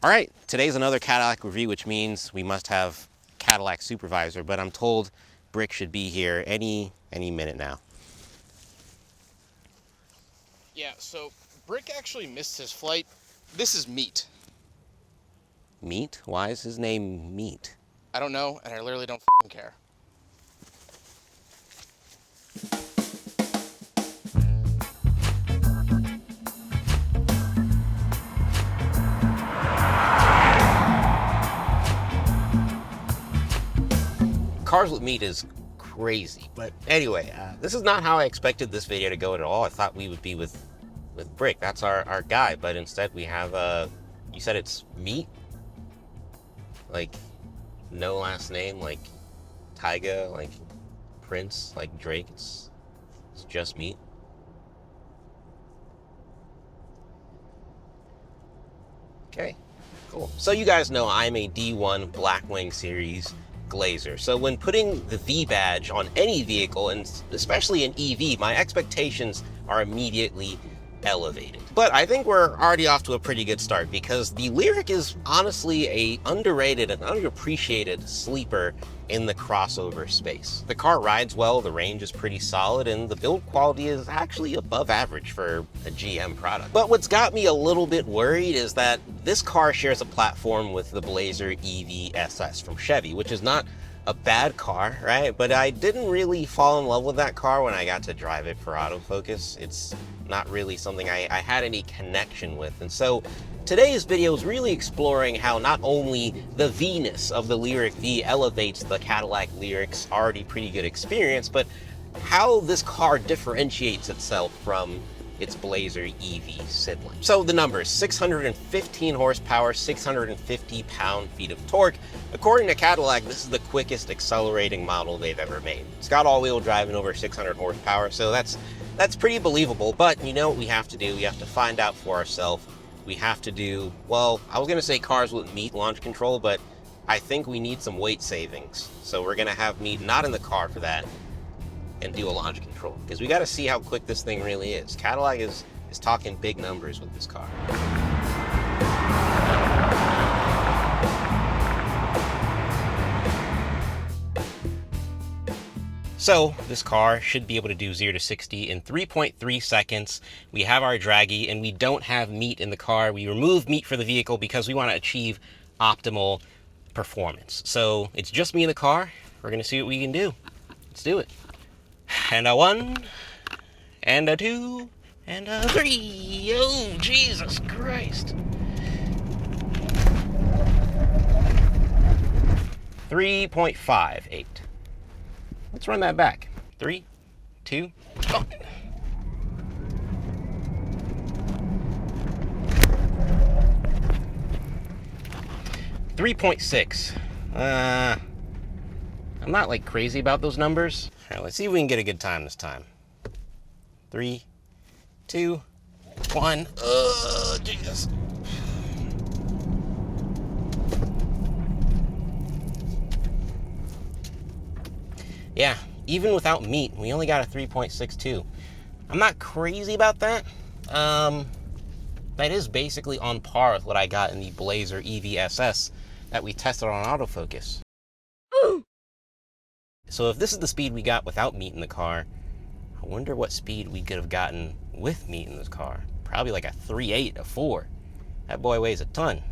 All right, today's another Cadillac review, which means we must have Cadillac supervisor, but I'm told Brick should be here any minute now. Yeah, so Brick actually missed his flight. This is Meat. Meat? Why is his name Meat? I don't know, and I literally don't care. Cars with Meat is crazy, but anyway, this is not how I expected this video to go at all. I thought we would be with Brick. That's our guy, but instead we have, you said it's Meat? Like, no last name, like Tyga, like Prince, like Drake. It's just Meat. Okay, cool. So you guys know I'm a D1 Blackwing Series glazer. So when putting the V badge on any vehicle, and especially an EV, my expectations are immediately elevated. But I think we're already off to a pretty good start because the Lyriq is honestly a underrated and underappreciated sleeper in the crossover space. The car rides well, the range is pretty solid, and the build quality is actually above average for a GM product. But what's got me a little bit worried is that this car shares a platform with the Blazer EV SS from Chevy, which is not a bad car, right? But I didn't really fall in love with that car when I got to drive it for autofocus. It's not really something I had any connection with. And so today's video is really exploring how not only the V-ness of the Lyriq V elevates the Cadillac Lyriq's already pretty good experience, but how this car differentiates itself from its Blazer EV sibling. So the numbers: 615 horsepower, 650 pound-feet of torque. According to Cadillac, this is the quickest accelerating model they've ever made. It's got all-wheel drive and over 600 horsepower, so that's pretty believable. But you know what we have to do? We have to find out for ourselves. We have to do, well, I was gonna say cars with Meat launch control, but I think we need some weight savings. So we're gonna have Meat not in the car for that, and do a launch control, because we got to see how quick this thing really is. Cadillac is talking big numbers with this car. So this car should be able to do 0 to 60 in 3.3 seconds. We have our draggy, and we don't have Meat in the car. We remove Meat for the vehicle because we want to achieve optimal performance. So it's just me in the car. We're gonna see what we can do. Let's do it. And a 1, and a 2, and a 3. Oh, Jesus Christ. 3.58. Let's run that back. 3, 2, 1. .6. I'm not like crazy about those numbers. All right, let's see if we can get a good time this time. 3, 2, 1. Jesus. Yeah, even without Meat, we only got a 3.62. I'm not crazy about that. That is basically on par with what I got in the Blazer EV SS that we tested on autofocus. So if this is the speed we got without Meat in the car, I wonder what speed we could have gotten with Meat in this car. Probably like a 3.8, a 4. That boy weighs a ton.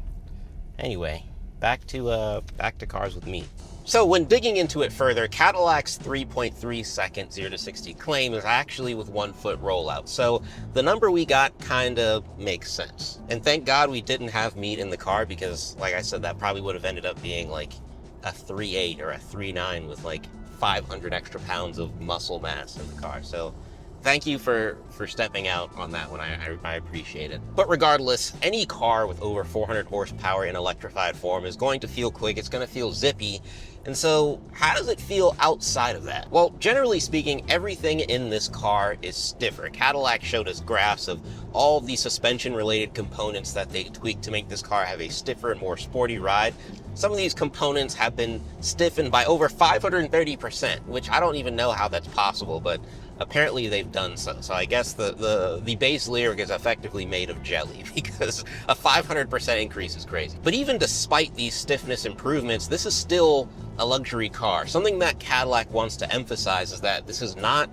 Anyway, back to cars with Meat. So when digging into it further, Cadillac's 3.3 second 0 to 60 claim is actually with 1 foot rollout. So the number we got kind of makes sense. And thank God we didn't have Meat in the car, because like I said, that probably would have ended up being like a 3.8 or a 3.9 with like 500 extra pounds of muscle mass in the car. So thank you for stepping out on that one. I appreciate it. But regardless, any car with over 400 horsepower in electrified form is going to feel quick. It's going to feel zippy. And so how does it feel outside of that? Well, generally speaking, everything in this car is stiffer. Cadillac showed us graphs of all the suspension related components that they tweaked to make this car have a stiffer and more sporty ride. Some of these components have been stiffened by over 530%, which I don't even know how that's possible, but apparently they've done so. So I guess the base Lyriq is effectively made of jelly, because a 500% increase is crazy. But even despite these stiffness improvements, this is still a luxury car. Something that Cadillac wants to emphasize is that this is not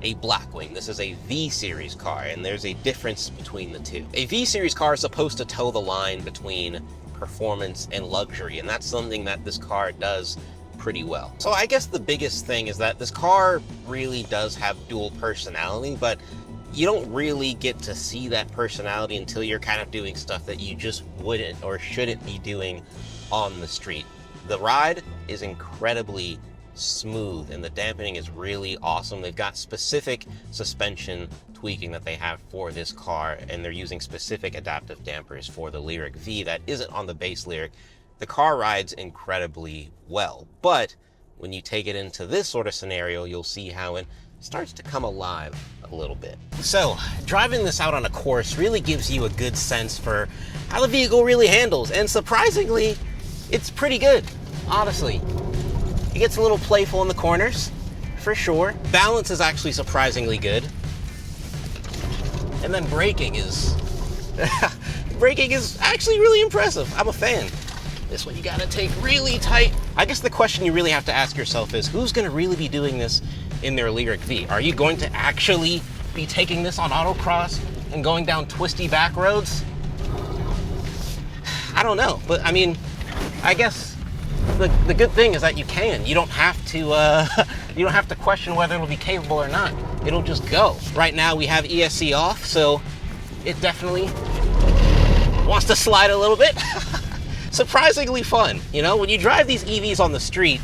a Blackwing. This is a V-Series car, and there's a difference between the two. A V-Series car is supposed to toe the line between performance and luxury, and that's something that this car does pretty well. So I guess the biggest thing is that this car really does have dual personality, but you don't really get to see that personality until you're kind of doing stuff that you just wouldn't or shouldn't be doing on the street. The ride is incredibly smooth and the dampening is really awesome. They've got specific suspension tweaking that they have for this car, and they're using specific adaptive dampers for the Lyriq V that isn't on the base Lyriq. The car rides incredibly well, but when you take it into this sort of scenario, you'll see how it starts to come alive a little bit. So driving this out on a course really gives you a good sense for how the vehicle really handles, and surprisingly, it's pretty good, honestly. It gets a little playful in the corners, for sure. Balance is actually surprisingly good. And then braking is actually really impressive. I'm a fan. This one you gotta take really tight. I guess the question you really have to ask yourself is, who's gonna really be doing this in their Lyriq V? Are you going to actually be taking this on autocross and going down twisty back roads? I don't know, but I mean, I guess the good thing is that you can. You don't have to question whether it'll be capable or not. It'll just go. Right now we have ESC off, so it definitely wants to slide a little bit. Surprisingly fun. You know, when you drive these EVs on the street,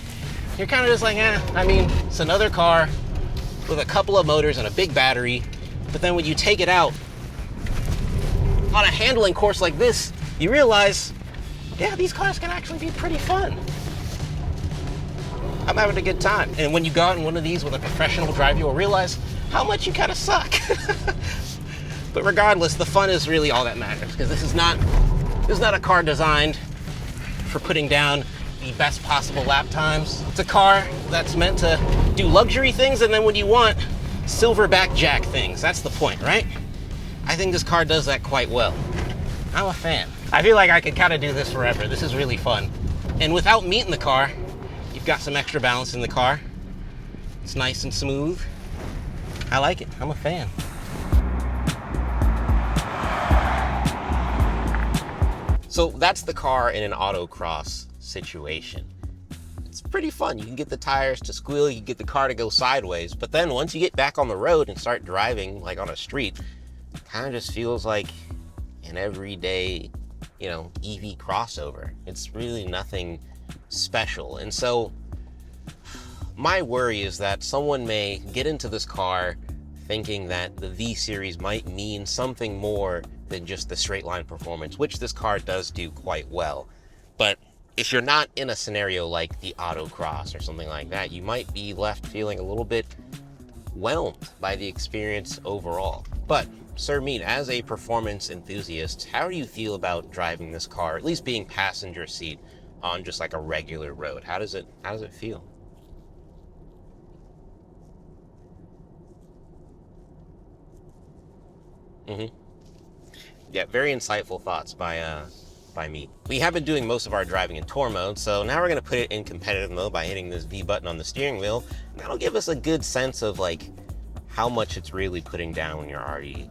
you're kind of just like, I mean, it's another car with a couple of motors and a big battery. But then when you take it out on a handling course like this, you realize, yeah, these cars can actually be pretty fun. I'm having a good time. And when you go out in one of these with a professional driver, you'll realize how much you kind of suck. But regardless, the fun is really all that matters, because this is not a car designed for putting down the best possible lap times. It's a car that's meant to do luxury things, and then when you want silverback jack things, that's the point, right? I think this car does that quite well. I'm a fan. I feel like I could kind of do this forever. This is really fun. And without meat in the car, you've got some extra balance in the car. It's nice and smooth. I like it. I'm a fan. So that's the car in an autocross situation. It's pretty fun. You can get the tires to squeal, you can get the car to go sideways, but then once you get back on the road and start driving like on a street, it kind of just feels like an everyday, you know, EV crossover. It's really nothing special. And so my worry is that someone may get into this car thinking that the V Series might mean something more than just the straight line performance, which this car does do quite well. But if you're not in a scenario like the Autocross or something like that, you might be left feeling a little bit whelmed by the experience overall. But Sir Meat, as a performance enthusiast, how do you feel about driving this car, at least being passenger seat on just like a regular road? How does it feel? Yeah, very insightful thoughts by me. We have been doing most of our driving in tour mode, so now we're gonna put it in competitive mode by hitting this V button on the steering wheel. That'll give us a good sense of like how much it's really putting down when you're already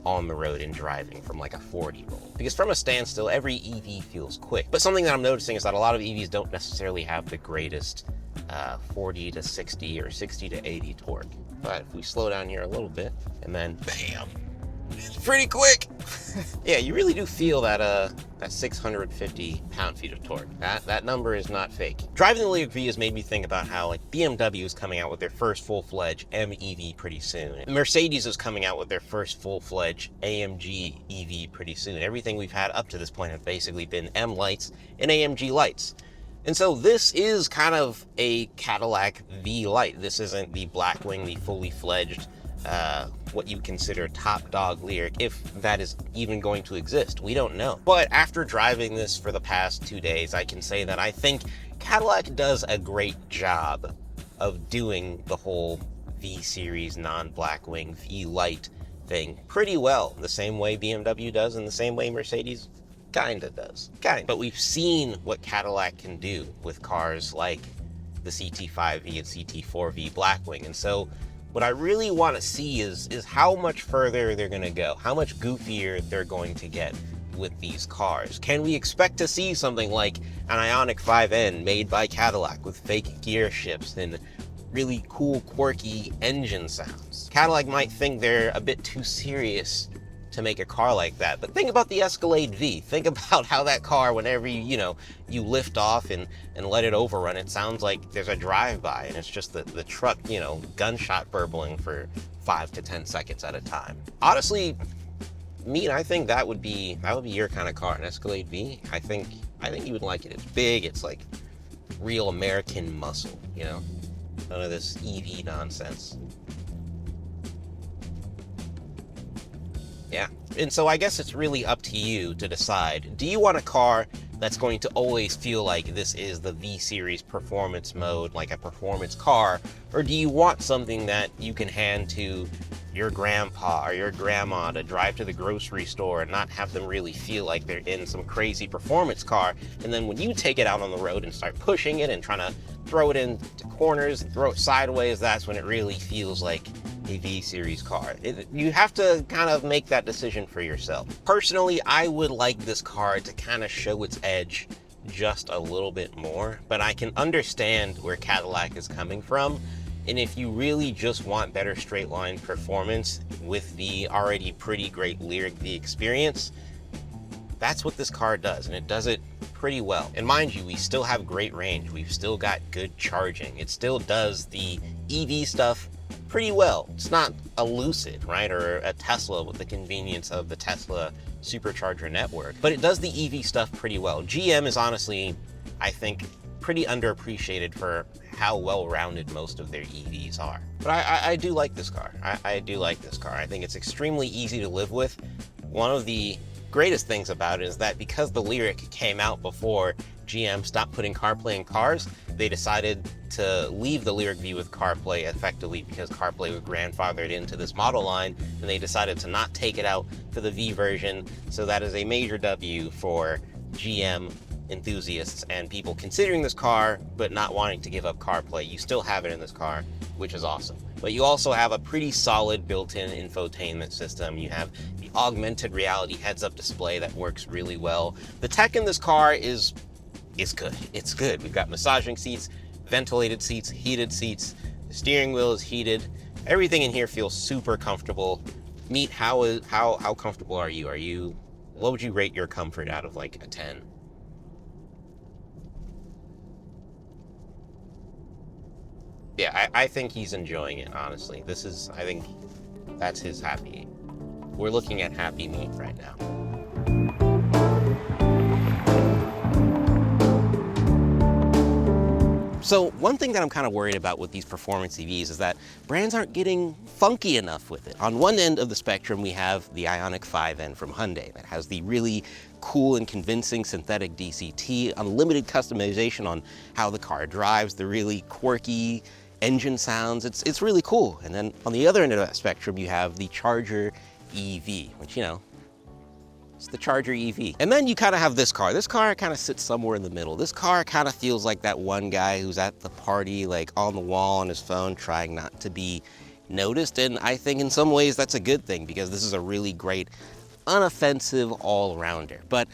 on the road and driving from like a 40 roll. Because from a standstill, every EV feels quick. But something that I'm noticing is that a lot of EVs don't necessarily have the greatest 40 to 60 or 60 to 80 torque. But if we slow down here a little bit and then bam, it's pretty quick. Yeah, you really do feel that that 650 pound-feet of torque. That number is not fake. Driving the Lyriq V has made me think about how like BMW is coming out with their first full-fledged MEV pretty soon. Mercedes is coming out with their first full-fledged AMG EV pretty soon. Everything we've had up to this point have basically been M lights and AMG lights. And so this is kind of a Cadillac V light. This isn't the Blackwing, the fully fledged what you consider top dog Lyriq, if that is even going to exist. We don't know. But after driving this for the past 2 days, I can say that I think Cadillac does a great job of doing the whole V Series non-Blackwing V Lite thing pretty well, the same way BMW does and the same way Mercedes kinda does. But we've seen what Cadillac can do with cars like the CT5V and CT4V Blackwing. And so what I really want to see is how much further they're going to go, how much goofier they're going to get with these cars. Can we expect to see something like an Ioniq 5N made by Cadillac with fake gear shifts and really cool, quirky engine sounds? Cadillac might think they're a bit too serious to make a car like that, but think about the Escalade V. Think about how that car, whenever you lift off and let it overrun, it sounds like there's a drive-by and it's just the truck, gunshot burbling for 5 to 10 seconds at a time. Honestly, I think that would be your kind of car, an Escalade V. I think you would like it. It's big, it's like real American muscle, None of this EV nonsense. Yeah, and so I guess it's really up to you to decide. Do you want a car that's going to always feel like this is the V Series performance mode, like a performance car? Or do you want something that you can hand to your grandpa or your grandma to drive to the grocery store and not have them really feel like they're in some crazy performance car? And then when you take it out on the road and start pushing it and trying to throw it into corners and throw it sideways, that's when it really feels like a V Series car. You have to kind of make that decision for yourself. Personally, I would like this car to kind of show its edge just a little bit more, but I can understand where Cadillac is coming from. And if you really just want better straight line performance with the already pretty great Lyriq V experience, that's what this car does, and it does it pretty well. And mind you, we still have great range. We've still got good charging. It still does the EV stuff pretty well. It's not a Lucid, right, or a Tesla with the convenience of the Tesla supercharger network, but it does the EV stuff pretty well. GM is honestly, I think, pretty underappreciated for how well-rounded most of their EVs are. But I do like this car. I do like this car. I think it's extremely easy to live with. One of the greatest things about it is that because the Lyriq came out before GM stopped putting CarPlay in cars, they decided to leave the Lyriq V with CarPlay effectively because CarPlay was grandfathered into this model line, and they decided to not take it out for the V version. So that is a major W for GM enthusiasts and people considering this car but not wanting to give up CarPlay. You still have it in this car, which is awesome. But you also have a pretty solid built-in infotainment system. You have the augmented reality heads-up display that works really well. The tech in this car is good. It's good. We've got massaging seats, ventilated seats, heated seats. The steering wheel is heated. Everything in here feels super comfortable. Meet, how comfortable are you? What would you rate your comfort out of like a 10? Yeah, I think he's enjoying it, honestly. I think that's his happy. We're looking at happy meat right now. So one thing that I'm kind of worried about with these performance EVs is that brands aren't getting funky enough with it. On one end of the spectrum, we have the Ioniq 5N from Hyundai that has the really cool and convincing synthetic DCT, unlimited customization on how the car drives, the really quirky engine sounds. It's really cool. And then on the other end of that spectrum, you have the Charger EV, which, it's the Charger EV. And then you kind of have this car. This car kind of sits somewhere in the middle. This car kind of feels like that one guy who's at the party, like on the wall on his phone, trying not to be noticed. And I think in some ways that's a good thing because this is a really great, unoffensive all-rounder. But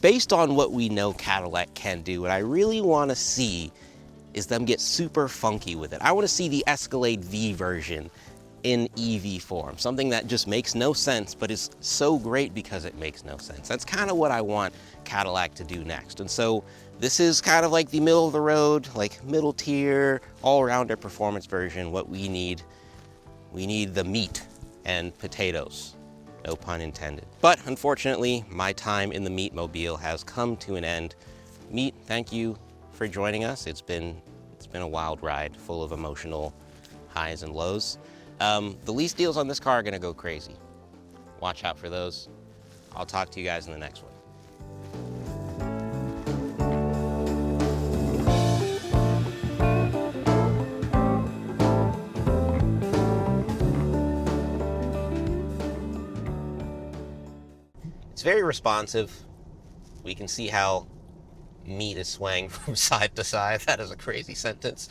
based on what we know Cadillac can do, what I really want to see is them get super funky with it. I want to see the Escalade V version in EV form, something that just makes no sense, but is so great because it makes no sense. That's kind of what I want Cadillac to do next. And so this is kind of like the middle of the road, like middle tier, all-rounder performance version. What we need the meat and potatoes, no pun intended. But unfortunately, my time in the Meatmobile has come to an end. Meat, thank you for joining us. It's been a wild ride, full of emotional highs and lows. The lease deals on this car are gonna go crazy. Watch out for those. I'll talk to you guys in the next one. very responsive. We can see how meat is swaying from side to side. That is a crazy sentence.